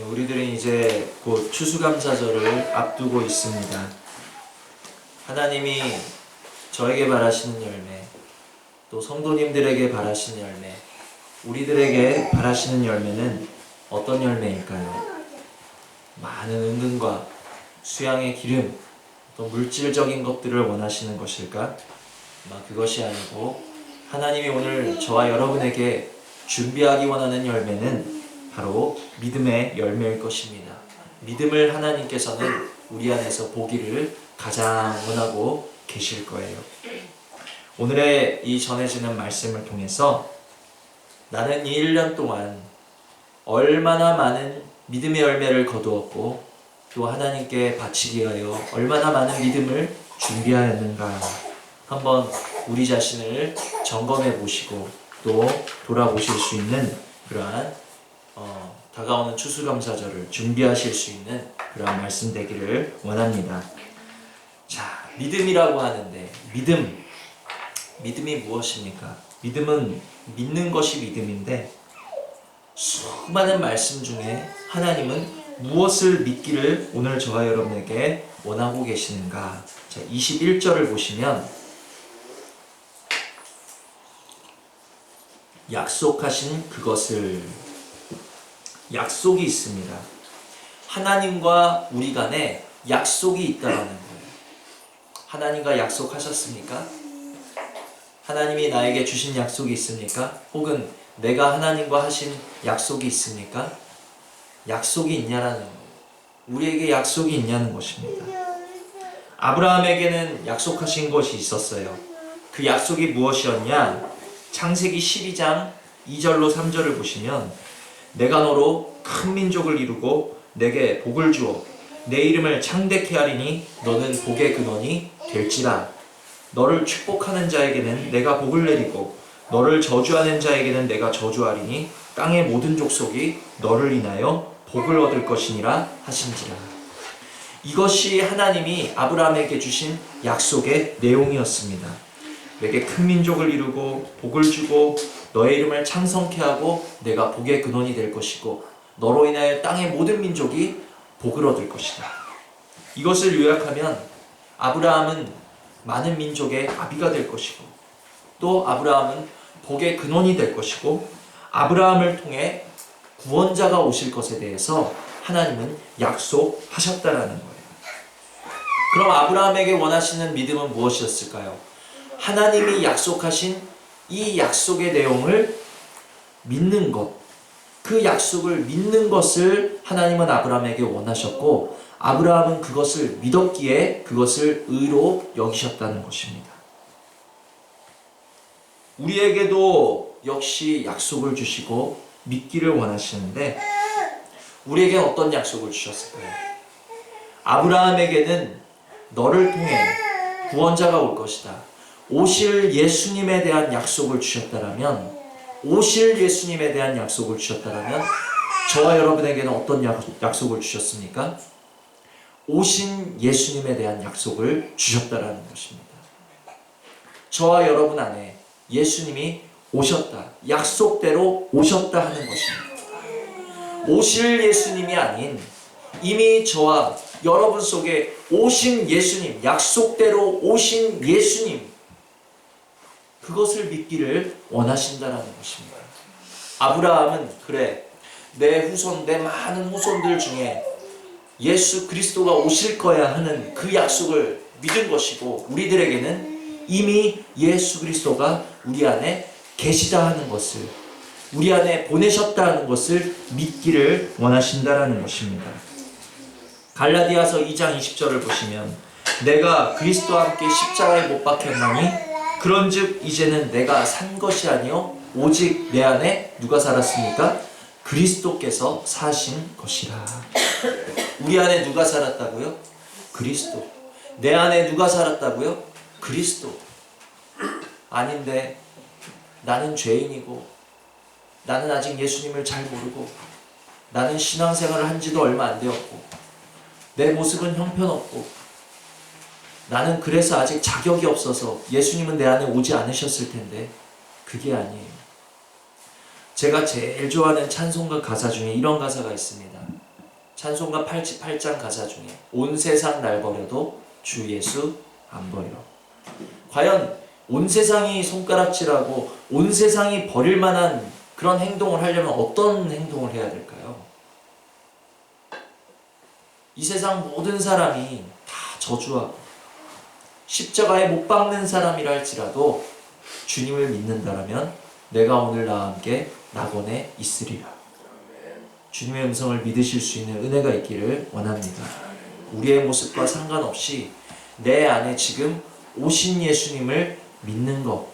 우리들은 이제 곧 추수감사절을 앞두고 있습니다. 하나님이 저에게 바라시는 열매, 또 성도님들에게 바라시는 열매, 우리들에게 바라시는 열매는 어떤 열매일까요? 많은 은근과 수양의 기름, 또 물질적인 것들을 원하시는 것일까? 아마 그것이 아니고 하나님이 오늘 저와 여러분에게 준비하기 원하는 열매는 바로 믿음의 열매일 것입니다. 믿음을 하나님께서는 우리 안에서 보기를 가장 원하고 계실 거예요. 오늘의 이 전해지는 말씀을 통해서 나는 이 1년 동안 얼마나 많은 믿음의 열매를 거두었고 또 하나님께 바치기 위하여 얼마나 많은 믿음을 준비하였는가 한번 우리 자신을 점검해 보시고 또 돌아보실 수 있는 그러한 다가오는 추수감사절을 준비하실 수 있는 그러한 말씀 되기를 원합니다. 자, 믿음이라고 하는데 믿음이 무엇입니까? 믿음은 믿는 것이 믿음인데 수많은 말씀 중에 하나님은 무엇을 믿기를 오늘 저와 여러분에게 원하고 계시는가? 자, 21절을 보시면 약속하신 그것을 약속이 있습니다. 하나님과 우리 간에 약속이 있다는 거예요. 하나님과 약속하셨습니까? 하나님이 나에게 주신 약속이 있습니까? 혹은 내가 하나님과 하신 약속이 있습니까? 약속이 있냐라는 거예요. 우리에게 약속이 있냐는 것입니다. 아브라함에게는 약속하신 것이 있었어요. 그 약속이 무엇이었냐? 창세기 12장 2절로 3절을 보시면 내가 너로 큰 민족을 이루고 내게 복을 주어 내 이름을 창대케 하리니 너는 복의 근원이 될지라. 너를 축복하는 자에게는 내가 복을 내리고 너를 저주하는 자에게는 내가 저주하리니 땅의 모든 족속이 너를 인하여 복을 얻을 것이니라 하신지라. 이것이 하나님이 아브라함에게 주신 약속의 내용이었습니다. 내게 큰 민족을 이루고 복을 주고 너의 이름을 창성케 하고 내가 복의 근원이 될 것이고 너로 인하여 땅의 모든 민족이 복을 얻을 것이다. 이것을 요약하면 아브라함은 많은 민족의 아비가 될 것이고 또 아브라함은 복의 근원이 될 것이고 아브라함을 통해 구원자가 오실 것에 대해서 하나님은 약속하셨다라는 거예요. 그럼 아브라함에게 원하시는 믿음은 무엇이었을까요? 하나님이 약속하신 이 약속의 내용을 믿는 것, 그 약속을 믿는 것을 하나님은 아브라함에게 원하셨고 아브라함은 그것을 믿었기에 그것을 의로 여기셨다는 것입니다. 우리에게도 역시 약속을 주시고 믿기를 원하시는데 우리에게 어떤 약속을 주셨을까요? 아브라함에게는 너를 통해 구원자가 올 것이다. 오실 예수님에 대한 약속을 주셨다라면 저와 여러분에게는 어떤 약속을 주셨습니까? 오신 예수님에 대한 약속을 주셨다라는 것입니다. 저와 여러분 안에 예수님이 오셨다, 약속대로 오셨다 하는 것입니다. 오실 예수님이 아닌 이미 저와 여러분 속에 오신 예수님, 약속대로 오신 예수님, 그것을 믿기를 원하신다라는 것입니다. 아브라함은 그래, 내 후손, 내 많은 후손들 중에 예수 그리스도가 오실 거야 하는 그 약속을 믿은 것이고 우리들에게는 이미 예수 그리스도가 우리 안에 계시다 하는 것을, 우리 안에 보내셨다 하는 것을 믿기를 원하신다라는 것입니다. 갈라디아서 2장 20절을 보시면 내가 그리스도와 함께 십자가에 못 박혔나니 그런즉 이제는 내가 산 것이 아니요 오직 내 안에 누가 살았습니까? 그리스도께서 사신 것이라. 우리 안에 누가 살았다고요? 그리스도. 내 안에 누가 살았다고요? 그리스도. 아닌데 나는 죄인이고 나는 아직 예수님을 잘 모르고 나는 신앙생활을 한 지도 얼마 안 되었고 내 모습은 형편없고 나는 그래서 아직 자격이 없어서 예수님은 내 안에 오지 않으셨을 텐데 그게 아니에요. 제가 제일 좋아하는 찬송가 가사 중에 이런 가사가 있습니다. 찬송가 88장 가사 중에 온 세상 날 버려도 주 예수 안 버려. 과연 온 세상이 손가락질하고 온 세상이 버릴 만한 그런 행동을 하려면 어떤 행동을 해야 될까요? 이 세상 모든 사람이 다 저주하고 십자가에 못 박는 사람이라 할지라도 주님을 믿는다라면 내가 오늘 나와 함께 낙원에 있으리라. 주님의 음성을 믿으실 수 있는 은혜가 있기를 원합니다. 우리의 모습과 상관없이 내 안에 지금 오신 예수님을 믿는 것,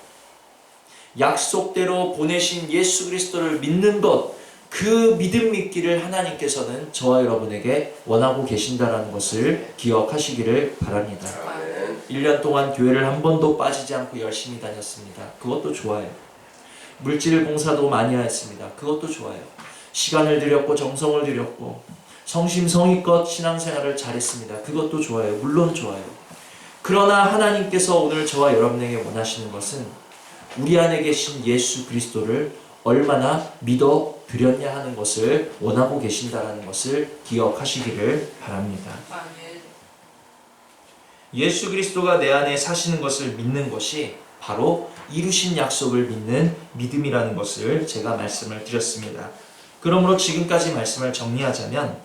약속대로 보내신 예수 그리스도를 믿는 것, 그 믿음 믿기를 하나님께서는 저와 여러분에게 원하고 계신다는 것을 기억하시기를 바랍니다. 1년 동안 교회를 한 번도 빠지지 않고 열심히 다녔습니다. 그것도 좋아요. 물질 봉사도 많이 했습니다. 그것도 좋아요. 시간을 들였고 정성을 들였고 성심성의껏 신앙생활을 잘했습니다. 그것도 좋아요. 물론 좋아요. 그러나 하나님께서 오늘 저와 여러분에게 원하시는 것은 우리 안에 계신 예수 그리스도를 얼마나 믿어 드렸냐 하는 것을 원하고 계신다는 것을 기억하시기를 바랍니다. 예수 그리스도가 내 안에 사시는 것을 믿는 것이 바로 이루신 약속을 믿는 믿음이라는 것을 제가 말씀을 드렸습니다. 그러므로 지금까지 말씀을 정리하자면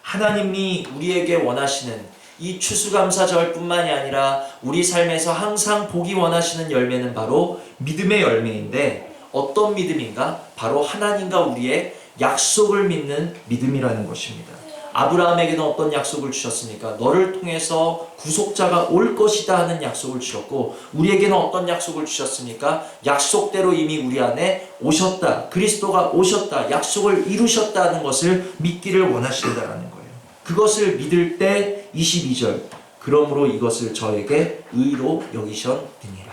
하나님이 우리에게 원하시는 이 추수감사절 뿐만이 아니라 우리 삶에서 항상 보기 원하시는 열매는 바로 믿음의 열매인데 어떤 믿음인가? 바로 하나님과 우리의 약속을 믿는 믿음이라는 것입니다. 아브라함에게는 어떤 약속을 주셨습니까? 너를 통해서 구속자가 올 것이다 하는 약속을 주셨고 우리에게는 어떤 약속을 주셨습니까? 약속대로 이미 우리 안에 오셨다. 그리스도가 오셨다. 약속을 이루셨다는 것을 믿기를 원하신다는 거예요. 그것을 믿을 때 22절 그러므로 이것을 저에게 의로 여기셨느니라.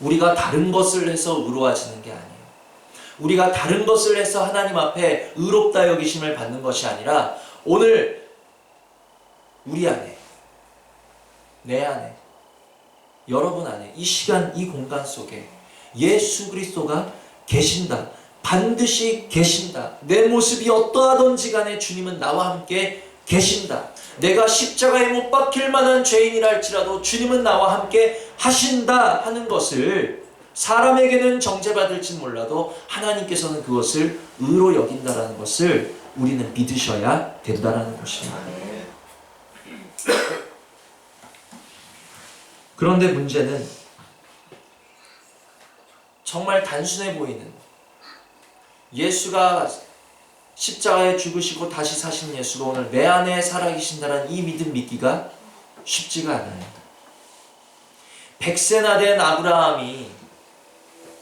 우리가 다른 것을 해서 의로워지는 게 아니에요. 우리가 다른 것을 해서 하나님 앞에 의롭다 여기심을 받는 것이 아니라 오늘 우리 안에, 내 안에, 여러분 안에 이 시간 이 공간 속에 예수 그리스도가 계신다. 반드시 계신다. 내 모습이 어떠하든지 간에 주님은 나와 함께 계신다. 내가 십자가에 못 박힐 만한 죄인이라 할지라도 주님은 나와 함께 하신다 하는 것을 사람에게는 정죄받을지 몰라도 하나님께서는 그것을 의로 여긴다라는 것을 우리는 믿으셔야 된다라는 것입니다. 그런데 문제는 정말 단순해 보이는 예수가 십자가에 죽으시고 다시 사신 예수가 오늘 내 안에 살아계신다는 이 믿음 믿기가 쉽지가 않아요. 100세나 된 아브라함이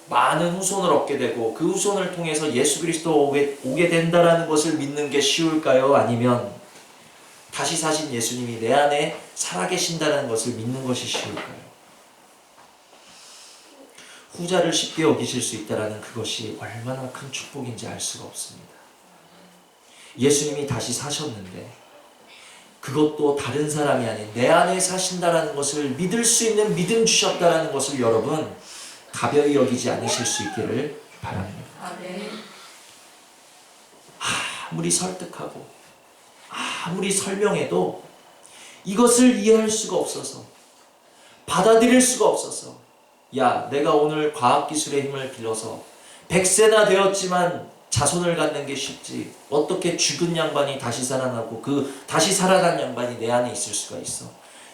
많은 후손을 얻게 되고 그 후손을 통해서 예수 그리스도 오게 된다라는 것을 믿는 게 쉬울까요? 아니면 다시 사신 예수님이 내 안에 살아계신다는 것을 믿는 것이 쉬울까요? 후자를 쉽게 여기실 수 있다는 그것이 얼마나 큰 축복인지 알 수가 없습니다. 예수님이 다시 사셨는데 그것도 다른 사람이 아닌 내 안에 사신다는 것을 믿을 수 있는 믿음 주셨다는 것을 여러분 가벼이 여기지 않으실 수 있기를 바랍니다. 아무리 설득하고 아무리 설명해도 이것을 이해할 수가 없어서 받아들일 수가 없어서 야 내가 오늘 과학기술의 힘을 빌려서 100세나 되었지만 자손을 갖는 게 쉽지 어떻게 죽은 양반이 다시 살아나고 그 다시 살아난 양반이 내 안에 있을 수가 있어.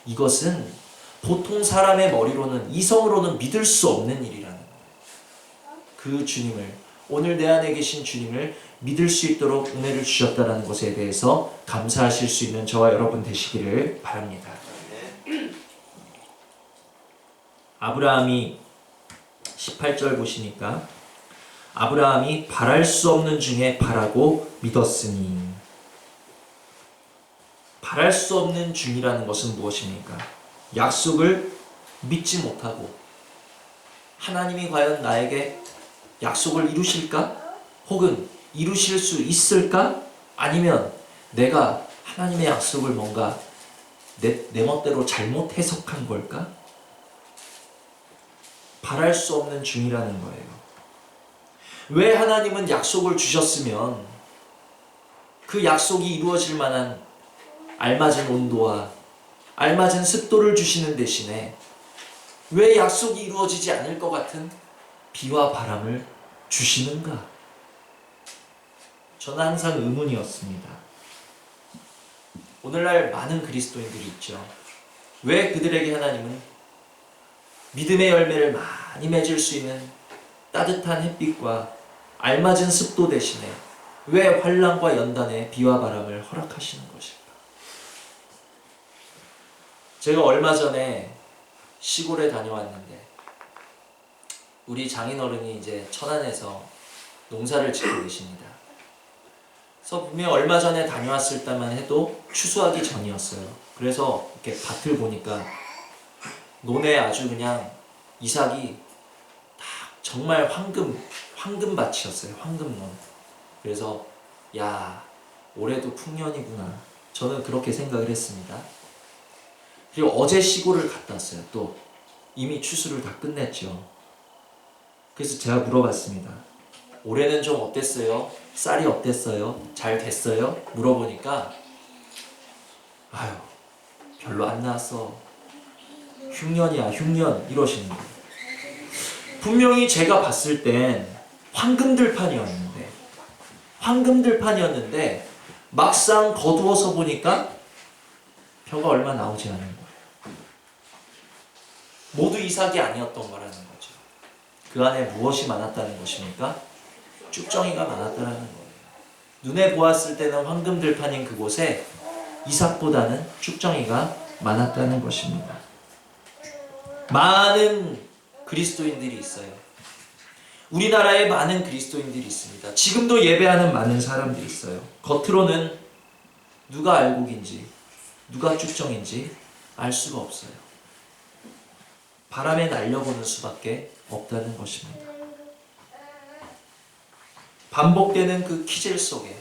이것은 보통 사람의 머리로는 이성으로는 믿을 수 없는 일이라는 거예요. 그 주님을 오늘 내 안에 계신 주님을 믿을 수 있도록 은혜를 주셨다는 것에 대해서 감사하실 수 있는 저와 여러분 되시기를 바랍니다. 아브라함이 18절 보시니까 아브라함이 바랄 수 없는 중에 바라고 믿었으니 바랄 수 없는 중이라는 것은 무엇입니까? 약속을 믿지 못하고 하나님이 과연 나에게 약속을 이루실까? 혹은 이루실 수 있을까? 아니면 내가 하나님의 약속을 뭔가 내 멋대로 잘못 해석한 걸까? 바랄 수 없는 중이라는 거예요. 왜 하나님은 약속을 주셨으면 그 약속이 이루어질 만한 알맞은 온도와 알맞은 습도를 주시는 대신에 왜 약속이 이루어지지 않을 것 같은 비와 바람을 주시는가? 저는 항상 의문이었습니다. 오늘날 많은 그리스도인들이 있죠. 왜 그들에게 하나님은 믿음의 열매를 많이 맺을 수 있는 따뜻한 햇빛과 알맞은 습도 대신에 왜 환난과 연단의 비와 바람을 허락하시는 것일까? 제가 얼마 전에 시골에 다녀왔는데 우리 장인어른이 이제 천안에서 농사를 짓고 계십니다. 그래서 분명 얼마 전에 다녀왔을 때만 해도 추수하기 전이었어요. 그래서 이렇게 밭을 보니까 논에 아주 그냥 이삭이 다 정말 황금밭이었어요. 황금논. 그래서 야, 올해도 풍년이구나. 저는 그렇게 생각을 했습니다. 그리고 어제 시골을 갔다 왔어요. 또 이미 추수를 다 끝냈죠. 그래서 제가 물어봤습니다. 올해는 좀 어땠어요? 쌀이 어땠어요? 잘 됐어요? 물어보니까 아유, 별로 안 나왔어. 흉년이야, 흉년. 이러시는 거예요. 분명히 제가 봤을 땐 황금들판이었는데 막상 거두어서 보니까 벼가 얼마 나오지 않은 거예요. 모두 이삭이 아니었던 거라는 거죠. 그 안에 무엇이 많았다는 것입니까? 쭉정이가 많았다는 거예요. 눈에 보았을 때는 황금들판인 그곳에 이삭보다는 쭉정이가 많았다는 것입니다. 많은 그리스도인들이 있어요. 우리나라에 많은 그리스도인들이 있습니다. 지금도 예배하는 많은 사람들이 있어요. 겉으로는 누가 알곡인지 누가 쭉정인지 알 수가 없어요. 바람에 날려보는 수밖에 없다는 것입니다. 반복되는 그 키질 속에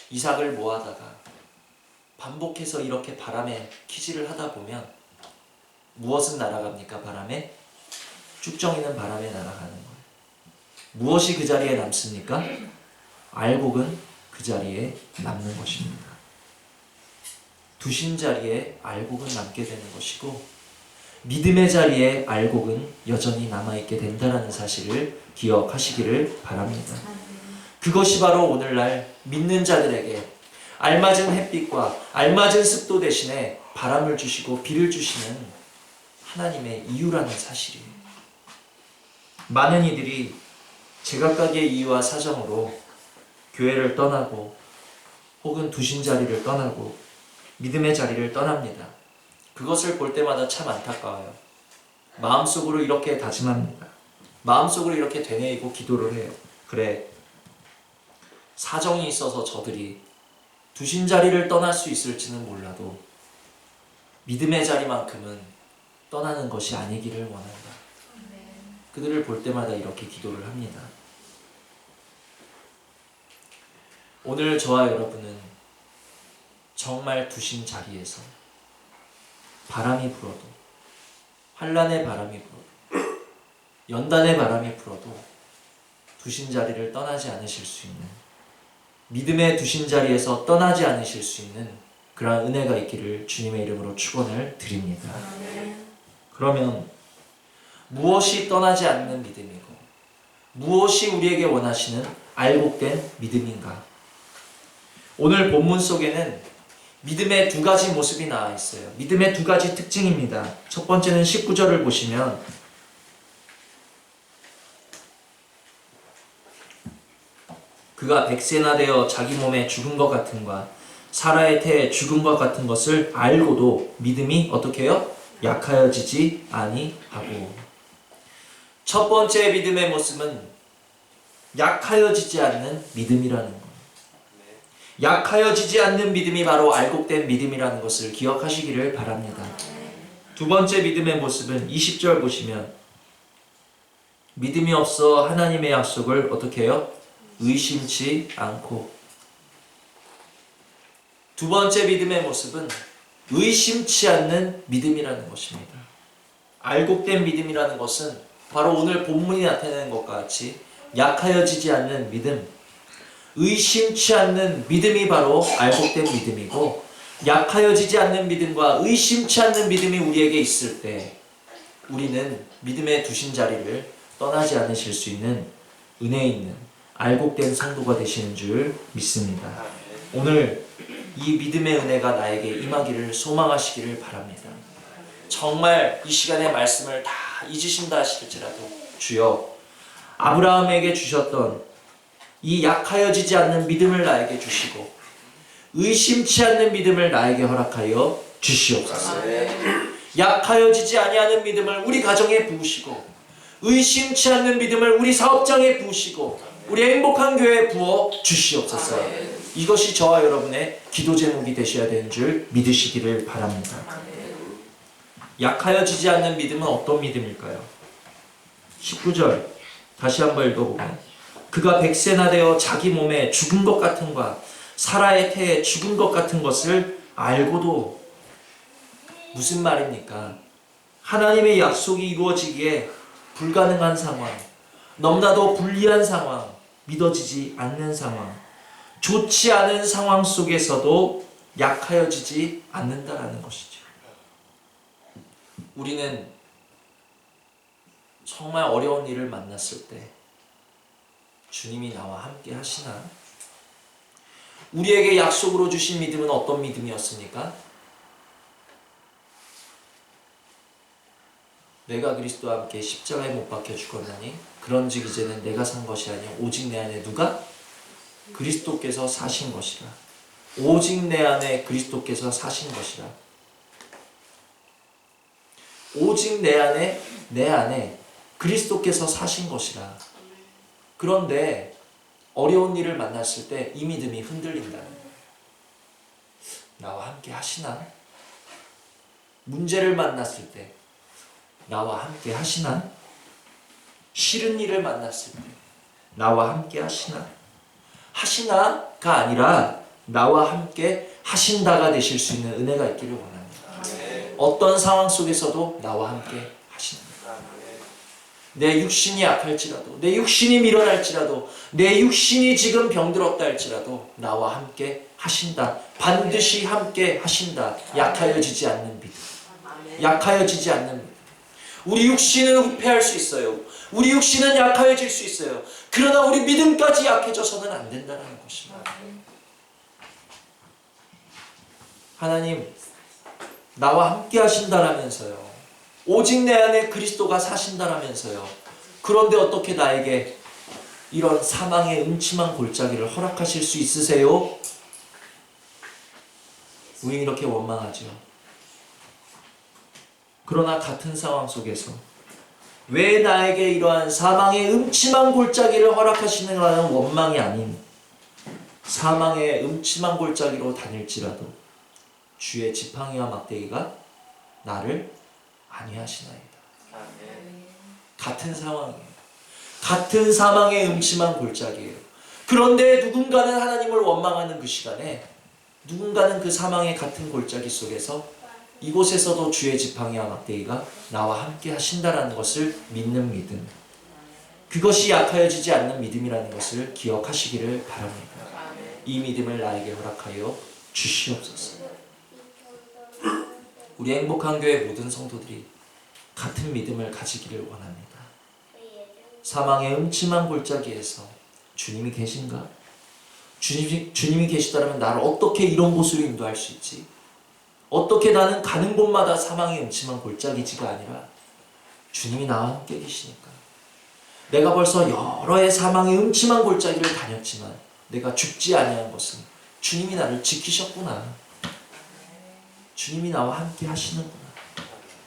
이삭을 모아다가 반복해서 이렇게 바람에 키질을 하다 보면 무엇은 날아갑니까? 바람에? 쭉정이는 바람에 날아가는 거예요. 무엇이 그 자리에 남습니까? 알곡은 그 자리에 남는 것입니다. 두신 자리에 알곡은 남게 되는 것이고 믿음의 자리에 알곡은 여전히 남아있게 된다는 사실을 기억하시기를 바랍니다. 그것이 바로 오늘날 믿는 자들에게 알맞은 햇빛과 알맞은 습도 대신에 바람을 주시고 비를 주시는 하나님의 이유라는 사실이에요. 많은 이들이 제각각의 이유와 사정으로 교회를 떠나고 혹은 두신 자리를 떠나고 믿음의 자리를 떠납니다. 그것을 볼 때마다 참 안타까워요. 마음속으로 이렇게 다짐합니다. 마음속으로 이렇게 되뇌이고 기도를 해요. 그래, 사정이 있어서 저들이 두신 자리를 떠날 수 있을지는 몰라도 믿음의 자리만큼은 떠나는 것이 아니기를 원한다. 그들을 볼 때마다 이렇게 기도를 합니다. 오늘 저와 여러분은 정말 두신 자리에서 바람이 불어도 환난의 바람이 불어도 연단의 바람이 불어도 두신 자리를 떠나지 않으실 수 있는 믿음의 두신 자리에서 떠나지 않으실 수 있는 그러한 은혜가 있기를 주님의 이름으로 축원을 드립니다. 그러면 무엇이 떠나지 않는 믿음이고 무엇이 우리에게 원하시는 알곡된 믿음인가? 오늘 본문 속에는 믿음의 두 가지 모습이 나와 있어요. 믿음의 두 가지 특징입니다. 첫 번째는 19절을 보시면 그가 백세나 되어 자기 몸에 죽은 것 같은과 사라의 태에 죽은 것 같은 것을 알고도 믿음이 어떻게 해요? 약하여지지 아니하고. 첫 번째 믿음의 모습은 약하여지지 않는 믿음이라는 것. 약하여지지 않는 믿음이 바로 알곡된 믿음이라는 것을 기억하시기를 바랍니다. 두 번째 믿음의 모습은 20절 보시면 믿음이 없어 하나님의 약속을 어떻게 해요? 의심치 않고. 두 번째 믿음의 모습은 의심치 않는 믿음이라는 것입니다. 알곡된 믿음이라는 것은 바로 오늘 본문이 나타내는 것과 같이 약하여지지 않는 믿음, 의심치 않는 믿음이 바로 알곡된 믿음이고, 약하여지지 않는 믿음과 의심치 않는 믿음이 우리에게 있을 때 우리는 믿음의 두신 자리를 떠나지 않으실 수 있는 은혜 있는 알곡된 성도가 되시는 줄 믿습니다. 오늘 이 믿음의 은혜가 나에게 임하기를 소망하시기를 바랍니다. 정말 이 시간의 말씀을 다 잊으신다 하실지라도 주여, 아브라함에게 주셨던 이 약하여지지 않는 믿음을 나에게 주시고 의심치 않는 믿음을 나에게 허락하여 주시옵소서. 약하여지지 아니하는 믿음을 우리 가정에 부으시고 의심치 않는 믿음을 우리 사업장에 부으시고 우리 행복한 교회에 부어 주시옵소서. 이것이 저와 여러분의 기도 제목이 되셔야 되는 줄 믿으시기를 바랍니다. 약하여지지 않는 믿음은 어떤 믿음일까요? 19절 다시 한번 읽어보면, 그가 100세나 되어 자기 몸에 죽은 것 같은 과 사라의 태에 죽은 것 같은 것을 알고도, 무슨 말입니까? 하나님의 약속이 이루어지기에 불가능한 상황, 너무나도 불리한 상황, 믿어지지 않는 상황, 좋지 않은 상황 속에서도 약하여지지 않는다라는 것이죠. 우리는 정말 어려운 일을 만났을 때 주님이 나와 함께 하시나? 우리에게 약속으로 주신 믿음은 어떤 믿음이었습니까? 내가 그리스도와 함께 십자가에 못 박혀 죽었나니 그런즉 이제는 내가 산 것이 아니요 오직 내 안에 누가? 그리스도께서 사신 것이라. 오직 내 안에 그리스도께서 사신 것이라. 오직 내 안에 그리스도께서 사신 것이라. 그런데 어려운 일을 만났을 때 이 믿음이 흔들린다는 거예요. 나와 함께 하시나? 문제를 만났을 때 나와 함께 하시나? 싫은 일을 만났을 때 나와 함께 하시나? 하시나가 아니라 나와 함께 하신다가 되실 수 있는 은혜가 있기를 원합니다. 어떤 상황 속에서도 나와 함께 하신다. 내 육신이 약할지라도, 내 육신이 밀어날지라도, 내 육신이 지금 병들었다 할지라도 나와 함께 하신다. 반드시 함께 하신다. 약하여지지 않는 믿음. 약하여지지 않는 믿음. 우리 육신은 후패할 수 있어요. 우리 육신은 약하여질 수 있어요. 그러나 우리 믿음까지 약해져서는 안 된다는 것입니다. 하나님, 나와 함께 하신다라면서요. 오직 내 안에 그리스도가 사신다라면서요. 그런데 어떻게 나에게 이런 사망의 음침한 골짜기를 허락하실 수 있으세요? 우리 이렇게 원망하죠. 그러나 같은 상황 속에서 왜 나에게 이러한 사망의 음침한 골짜기를 허락하시는가는 원망이 아닌, 사망의 음침한 골짜기로 다닐지라도 주의 지팡이와 막대기가 나를 안위하시나이다. 같은 상황이에요. 같은 사망의 음침한 골짜기예요. 그런데 누군가는 하나님을 원망하는 그 시간에, 누군가는 그 사망의 같은 골짜기 속에서 이곳에서도 주의 지팡이와 막대기가 나와 함께 하신다라는 것을 믿는 믿음, 그것이 약하여지지 않는 믿음이라는 것을 기억하시기를 바랍니다. 이 믿음을 나에게 허락하여 주시옵소서. 우리 행복한 교회 모든 성도들이 같은 믿음을 가지기를 원합니다. 사망의 음침한 골짜기에서 주님이 계신가? 주님이 계시다면 나를 어떻게 이런 곳으로 인도할 수 있지? 어떻게 나는 가는 곳마다 사망의 음침한 골짜기지가 아니라 주님이 나와 함께 계시니까, 내가 벌써 여러 해 사망의 음침한 골짜기를 다녔지만 내가 죽지 아니한 것은 주님이 나를 지키셨구나. 주님이 나와 함께 하시는구나.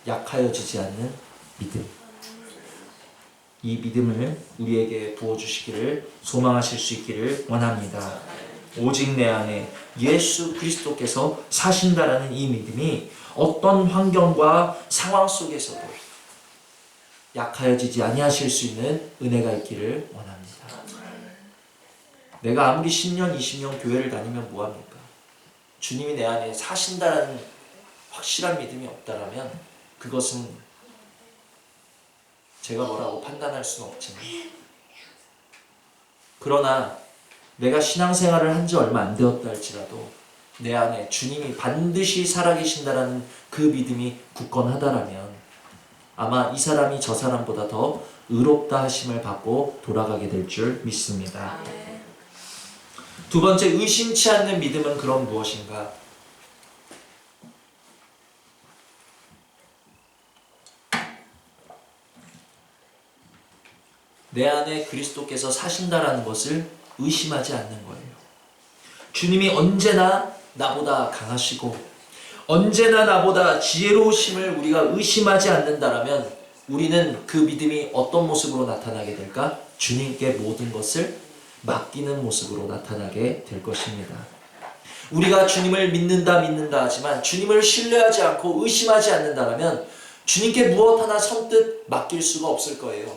약하여지지 않는 믿음. 이 믿음을 우리에게 부어주시기를 소망하실 수 있기를 원합니다. 오직 내 안에 예수 그리스도께서 사신다라는 이 믿음이 어떤 환경과 상황 속에서도 약하여지지 아니하실 수 있는 은혜가 있기를 원합니다. 내가 아무리 10년, 20년 교회를 다니면 뭐합니까? 주님이 내 안에 사신다라는 확실한 믿음이 없다라면 그것은 제가 뭐라고 판단할 수는 없지만, 그러나 내가 신앙생활을 한 지 얼마 안 되었다 할지라도 내 안에 주님이 반드시 살아계신다라는 그 믿음이 굳건하다라면 아마 이 사람이 저 사람보다 더 의롭다 하심을 받고 돌아가게 될 줄 믿습니다. 두 번째, 의심치 않는 믿음은 그럼 무엇인가? 내 안에 그리스도께서 사신다라는 것을 의심하지 않는 거예요. 주님이 언제나 나보다 강하시고 언제나 나보다 지혜로우심을 우리가 의심하지 않는다라면 우리는 그 믿음이 어떤 모습으로 나타나게 될까? 주님께 모든 것을 맡기는 모습으로 나타나게 될 것입니다. 우리가 주님을 믿는다 하지만 주님을 신뢰하지 않고 의심하지 않는다라면 주님께 무엇 하나 선뜻 맡길 수가 없을 거예요.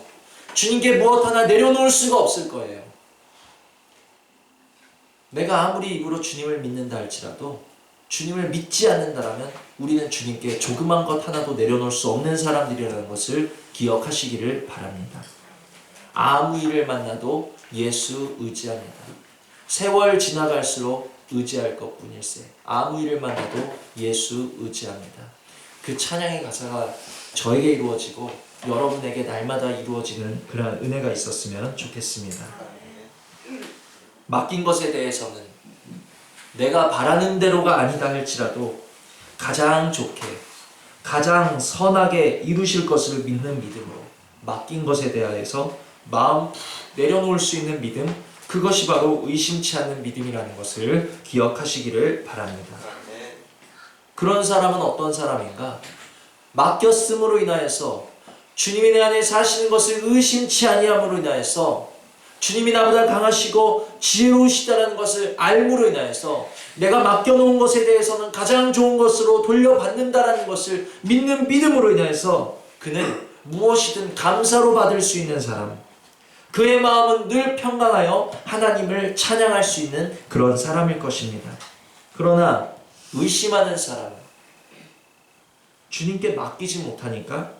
주님께 무엇 하나 내려놓을 수가 없을 거예요. 내가 아무리 입으로 주님을 믿는다 할지라도 주님을 믿지 않는다라면 우리는 주님께 조그만 것 하나도 내려놓을 수 없는 사람들이라는 것을 기억하시기를 바랍니다. 아무 일을 만나도 예수 의지합니다. 세월 지나갈수록 의지할 것뿐일세. 아무 일을 만나도 예수 의지합니다. 그 찬양의 가사가 저에게 이루어지고 여러분에게 날마다 이루어지는 그런 은혜가 있었으면 좋겠습니다. 맡긴 것에 대해서는 내가 바라는 대로가 아니다 할지라도 가장 좋게 가장 선하게 이루실 것을 믿는 믿음으로 맡긴 것에 대하여서 마음 내려놓을 수 있는 믿음, 그것이 바로 의심치 않는 믿음이라는 것을 기억하시기를 바랍니다. 그런 사람은 어떤 사람인가? 맡겼음으로 인하여서 주님이 내 안에 사시는 것을 의심치 아니함으로 인하여서 주님이 나보다 강하시고 지혜로우시다는 것을 알므로 인하여서 내가 맡겨놓은 것에 대해서는 가장 좋은 것으로 돌려받는다라는 것을 믿는 믿음으로 인하여서 그는 무엇이든 감사로 받을 수 있는 사람, 그의 마음은 늘 평강하여 하나님을 찬양할 수 있는 그런 사람일 것입니다. 그러나 의심하는 사람은 주님께 맡기지 못하니까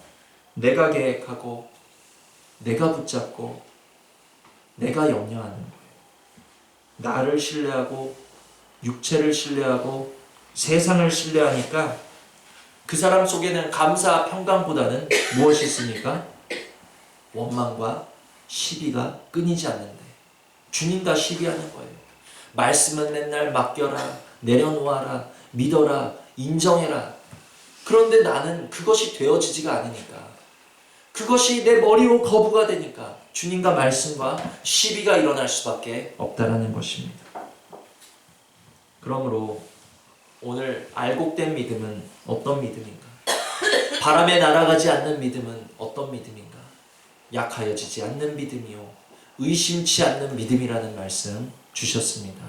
내가 계획하고 내가 붙잡고 내가 염려하는 거예요. 나를 신뢰하고 육체를 신뢰하고 세상을 신뢰하니까 그 사람 속에는 감사 평강보다는 무엇이 있습니까? 원망과 시비가 끊이지 않는데 주님과 시비하는 거예요. 말씀은 맨날 맡겨라, 내려놓아라, 믿어라, 인정해라. 그런데 나는 그것이 되어지지가 않으니까, 그것이 내 머리로 거부가 되니까 주님과 말씀과 시비가 일어날 수밖에 없다라는 것입니다. 그러므로 오늘 알곡된 믿음은 어떤 믿음인가? 바람에 날아가지 않는 믿음은 어떤 믿음인가? 약하여지지 않는 믿음이요 의심치 않는 믿음이라는 말씀 주셨습니다.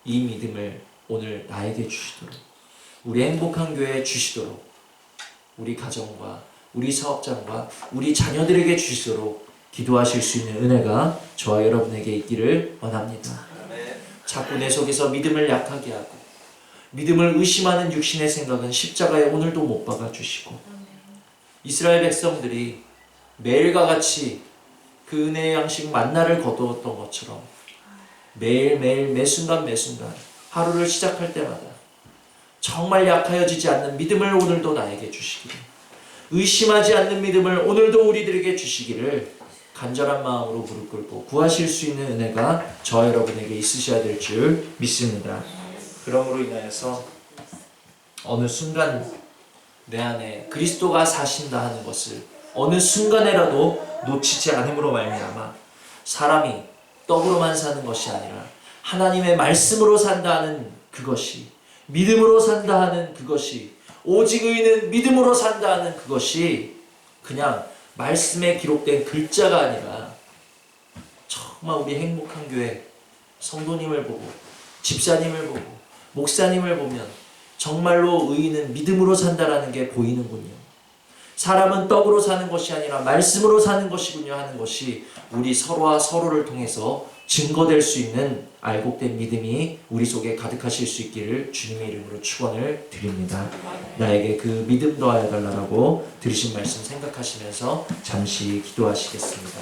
이 믿음을 오늘 나에게 주시도록, 우리 행복한 교회에 주시도록, 우리 가정과 우리 사업장과 우리 자녀들에게 주시도록 기도하실 수 있는 은혜가 저와 여러분에게 있기를 원합니다. 자꾸 내 속에서 믿음을 약하게 하고 믿음을 의심하는 육신의 생각은 십자가에 오늘도 못 박아 주시고, 이스라엘 백성들이 매일과 같이 그 은혜의 양식 만나를 거두었던 것처럼 매일매일 매순간 하루를 시작할 때마다 정말 약하여지지 않는 믿음을 오늘도 나에게 주시기를, 의심하지 않는 믿음을 오늘도 우리들에게 주시기를 간절한 마음으로 무릎 꿇고 구하실 수 있는 은혜가 저 여러분에게 있으셔야 될 줄 믿습니다. 그러므로 인하여서 어느 순간 내 안에 그리스도가 사신다 하는 것을 어느 순간에라도 놓치지 않음으로 말미암아 사람이 떡으로만 사는 것이 아니라 하나님의 말씀으로 산다 하는 그것이, 믿음으로 산다 하는 그것이, 오직 의인은 믿음으로 산다 하는 그것이 그냥 말씀에 기록된 글자가 아니라 정말 우리 행복한 교회 성도님을 보고 집사님을 보고 목사님을 보면 정말로 의인은 믿음으로 산다라는 게 보이는군요. 사람은 떡으로 사는 것이 아니라 말씀으로 사는 것이군요 하는 것이 우리 서로와 서로를 통해서 증거될 수 있는 알곡된 믿음이 우리 속에 가득하실 수 있기를 주님의 이름으로 축원을 드립니다. 나에게 그 믿음 더하여 달라고 들으신 말씀 생각하시면서 잠시 기도하시겠습니다.